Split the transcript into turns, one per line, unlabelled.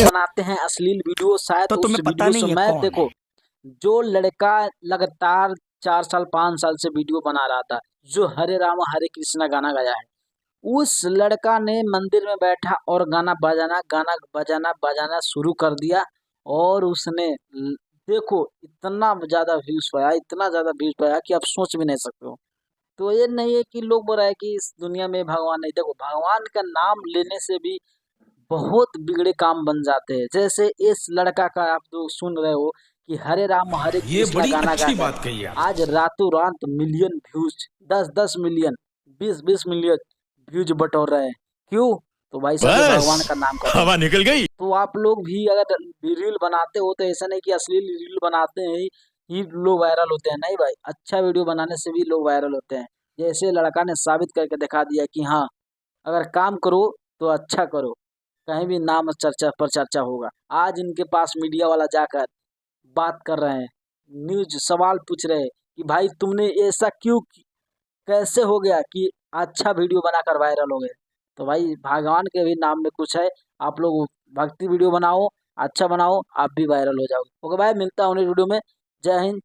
बनाते हैं अश्लील वीडियो, शायद
तो
उस
तुम्हें पता
वीडियो
नहीं
से
है
मैं
कौन है।
देखो, जो लड़का लगातार 4 साल 5 साल से वीडियो बना रहा था, जो हरे राम हरे कृष्णा गाना गाया है, उस लड़का ने मंदिर में बैठा और गाना बजाना शुरू कर दिया। और उसने देखो इतना ज्यादा व्यूज पाया, इतना ज्यादा व्यूज पाया कि आप सोच भी नहीं सकते हो। तो ये नहीं है कि लोग बोल रहे हैं कि इस दुनिया में भगवान नहीं, देखो भगवान का नाम लेने से भी बहुत बिगड़े काम बन जाते हैं। जैसे इस लड़का का आप जो सुन रहे हो कि हरे राम हरे
ये
कृष्णा
बड़ी
गाना
अच्छी
गाकर
बात कही आपने।
आज रातों रात million views, 10-10 million, 20-20 million views बटोर रहे हैं। क्यों? तो भाई साहब ये
बस
भगवान का नाम का देन
हवा
है।
निकल गई।
तो आप लोग भी अगर रील बनाते हो तो ऐसा नहीं कि अश्लील रील बनाते हैं ही लोग वायरल होते हैं, नहीं भाई, अच्छा वीडियो बनाने से भी लोग वायरल होते हैं। जैसे लड़का ने साबित करके दिखा दिया कि हाँ, अगर काम करो तो अच्छा करो, कहीं भी नाम चर्चा पर चर्चा होगा। आज इनके पास मीडिया वाला जाकर बात कर रहे हैं, न्यूज सवाल पूछ रहे हैं कि भाई तुमने ऐसा क्यों, कैसे हो गया कि अच्छा वीडियो बनाकर वायरल हो गए। तो भाई भगवान के भी नाम में कुछ है। आप लोग भक्ति वीडियो बनाओ, अच्छा बनाओ, आप भी वायरल हो जाओगे। ओके भाई, मिलता हूँ नेक्स्ट वीडियो में। जय हिंद।